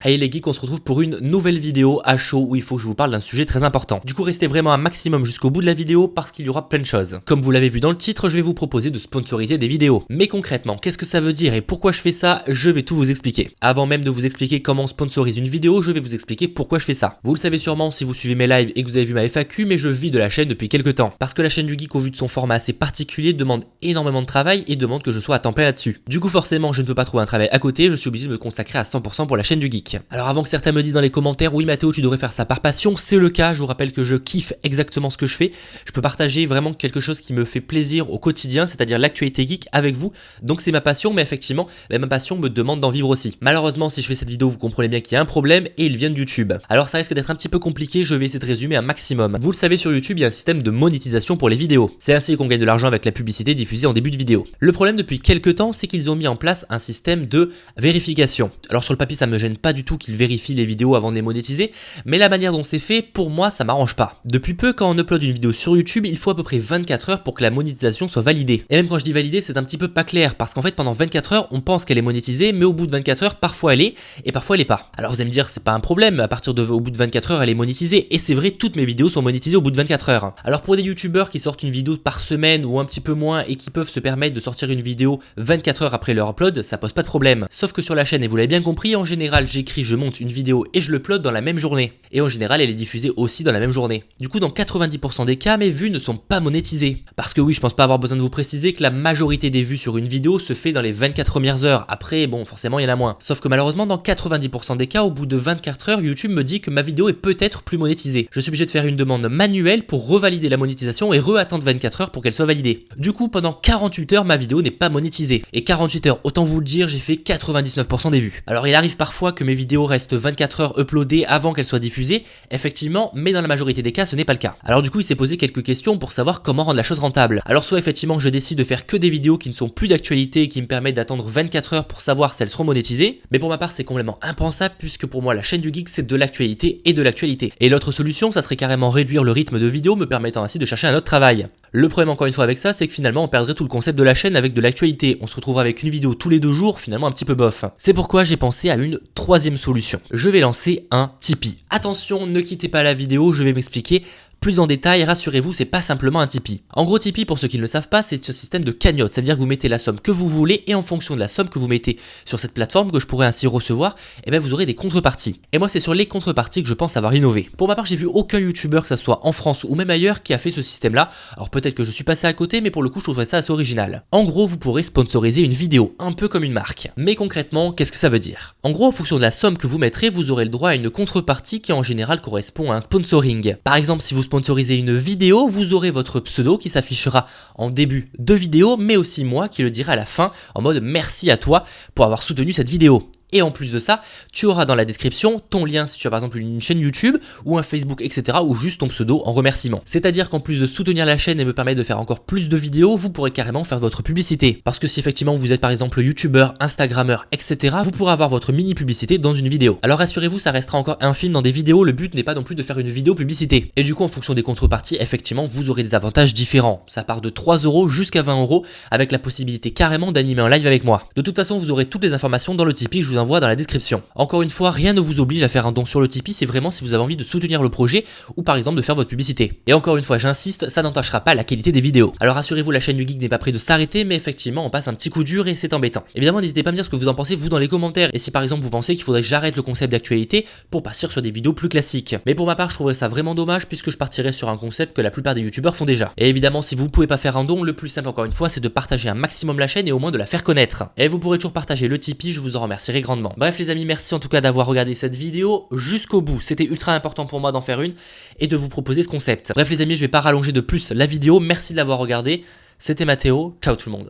Hey les geeks, on se retrouve pour une nouvelle vidéo à chaud où il faut que je vous parle d'un sujet très important. Du coup, restez vraiment un maximum jusqu'au bout de la vidéo parce qu'il y aura plein de choses. Comme vous l'avez vu dans le titre, je vais vous proposer de sponsoriser des vidéos. Mais concrètement, qu'est-ce que ça veut dire et pourquoi je fais ça? Je vais tout vous expliquer. Avant même de vous expliquer comment on sponsorise une vidéo, je vais vous expliquer pourquoi je fais ça. Vous le savez sûrement si vous suivez mes lives et que vous avez vu ma FAQ, mais je vis de la chaîne depuis quelques temps. Parce que la chaîne du geek, au vu de son format assez particulier, demande énormément de travail et demande que je sois à temps plein là-dessus. Du coup, forcément, je ne peux pas trouver un travail à côté, je suis obligé de me consacrer à 100% pour la chaîne du geek. Alors avant que certains me disent dans les commentaires, oui Mathéo, tu devrais faire ça par passion, c'est le cas, je vous rappelle que je kiffe exactement ce que je fais, je peux partager vraiment quelque chose qui me fait plaisir au quotidien, c'est-à-dire l'actualité geek avec vous, donc c'est ma passion, mais effectivement, ma passion me demande d'en vivre aussi. Malheureusement, si je fais cette vidéo, vous comprenez bien qu'il y a un problème et il vient de YouTube. Alors ça risque d'être un petit peu compliqué, je vais essayer de résumer un maximum. Vous le savez, sur YouTube, il y a un système de monétisation pour les vidéos. C'est ainsi qu'on gagne de l'argent avec la publicité diffusée en début de vidéo. Le problème depuis quelques temps, c'est qu'ils ont mis en place un système de vérification. Alors sur le papier, ça me gêne pas du tout qu'ils vérifient les vidéos avant de les monétiser, mais la manière dont c'est fait, pour moi, ça m'arrange pas. Depuis peu, quand on upload une vidéo sur YouTube, il faut à peu près 24 heures pour que la monétisation soit validée. Et même quand je dis validée, c'est un petit peu pas clair, parce qu'en fait, pendant 24 heures, on pense qu'elle est monétisée, mais au bout de 24 heures, parfois elle est, et parfois elle est pas. Alors vous allez me dire, c'est pas un problème, au bout de 24 heures, elle est monétisée, et c'est vrai, toutes mes vidéos sont monétisées au bout de 24 heures. Alors pour des youtubeurs qui sortent une vidéo par semaine, ou un petit peu moins, et qui peuvent se permettre de sortir une vidéo 24 heures après leur upload, ça pose pas de problème. Sauf que sur la chaîne, et vous l'avez bien compris, en général, je monte une vidéo et je l'upload dans la même journée. Et en général, elle est diffusée aussi dans la même journée. Du coup, dans 90% des cas, mes vues ne sont pas monétisées. Parce que oui, je pense pas avoir besoin de vous préciser que la majorité des vues sur une vidéo se fait dans les 24 premières heures. Après, bon, forcément, il y en a moins. Sauf que malheureusement, dans 90% des cas, au bout de 24 heures, YouTube me dit que ma vidéo est peut-être plus monétisée. Je suis obligé de faire une demande manuelle pour revalider la monétisation et re-attendre 24 heures pour qu'elle soit validée. Du coup, pendant 48 heures, ma vidéo n'est pas monétisée. Et 48 heures, autant vous le dire, j'ai fait 99% des vues. Alors, il arrive parfois que mes vidéos restent 24 heures uploadées avant qu'elle soit diffusée, effectivement, mais dans la majorité des cas, ce n'est pas le cas. Alors du coup, il s'est posé quelques questions pour savoir comment rendre la chose rentable. Alors soit effectivement, je décide de faire que des vidéos qui ne sont plus d'actualité et qui me permettent d'attendre 24 heures pour savoir si elles seront monétisées, mais pour ma part, c'est complètement impensable puisque pour moi, la chaîne du geek, c'est de l'actualité et de l'actualité. Et l'autre solution, ça serait carrément réduire le rythme de vidéo, me permettant ainsi de chercher un autre travail. Le problème encore une fois avec ça, c'est que finalement on perdrait tout le concept de la chaîne avec de l'actualité. On se retrouverait avec une vidéo tous les 2 jours, finalement un petit peu bof. C'est pourquoi j'ai pensé à une troisième solution. Je vais lancer un Tipeee. Attention, ne quittez pas la vidéo, je vais m'expliquer plus en détail, rassurez-vous, c'est pas simplement un Tipeee. En gros, Tipeee, pour ceux qui ne le savent pas, c'est ce système de cagnotte. Ça veut dire que vous mettez la somme que vous voulez et en fonction de la somme que vous mettez sur cette plateforme que je pourrais ainsi recevoir, eh bien vous aurez des contreparties. Et moi, c'est sur les contreparties que je pense avoir innové. Pour ma part, j'ai vu aucun youtubeur, que ça soit en France ou même ailleurs, qui a fait ce système-là. Alors peut-être que je suis passé à côté, mais pour le coup, je trouverais ça assez original. En gros, vous pourrez sponsoriser une vidéo, un peu comme une marque. Mais concrètement, qu'est-ce que ça veut dire? En gros, en fonction de la somme que vous mettrez, vous aurez le droit à une contrepartie qui en général correspond à un sponsoring. Par exemple, si vous sponsorisez une vidéo, vous aurez votre pseudo qui s'affichera en début de vidéo, mais aussi moi qui le dirai à la fin en mode merci à toi pour avoir soutenu cette vidéo. Et en plus de ça, tu auras dans la description ton lien si tu as par exemple une chaîne YouTube ou un Facebook, etc. ou juste ton pseudo en remerciement. C'est-à-dire qu'en plus de soutenir la chaîne et me permettre de faire encore plus de vidéos, vous pourrez carrément faire votre publicité. Parce que si effectivement vous êtes par exemple YouTubeur, Instagrammeur, etc. vous pourrez avoir votre mini publicité dans une vidéo. Alors rassurez-vous, ça restera encore infime dans des vidéos, le but n'est pas non plus de faire une vidéo publicité. Et du coup en fonction des contreparties, effectivement vous aurez des avantages différents. Ça part de 3 € jusqu'à 20 € avec la possibilité carrément d'animer un live avec moi. De toute façon vous aurez toutes les informations dans le Tipeee que je vous envoie dans la description. Encore une fois, rien ne vous oblige à faire un don sur le Tipeee, c'est vraiment si vous avez envie de soutenir le projet ou par exemple de faire votre publicité. Et encore une fois, j'insiste, ça n'entachera pas la qualité des vidéos. Alors rassurez-vous, la chaîne du geek n'est pas près de s'arrêter, mais effectivement, on passe un petit coup dur et c'est embêtant. Évidemment, n'hésitez pas à me dire ce que vous en pensez vous dans les commentaires et si par exemple vous pensez qu'il faudrait que j'arrête le concept d'actualité pour partir sur des vidéos plus classiques. Mais pour ma part, je trouverais ça vraiment dommage puisque je partirais sur un concept que la plupart des youtubeurs font déjà. Et évidemment, si vous pouvez pas faire un don, le plus simple encore une fois, c'est de partager un maximum la chaîne et au moins de la faire connaître. Et vous pourrez toujours partager le Tipeee, je vous en remercierai grandement. Bref les amis, merci en tout cas d'avoir regardé cette vidéo jusqu'au bout. C'était ultra important pour moi d'en faire une et de vous proposer ce concept. Bref les amis, je vais pas rallonger de plus la vidéo. Merci de l'avoir regardé. C'était Mathéo. Ciao tout le monde.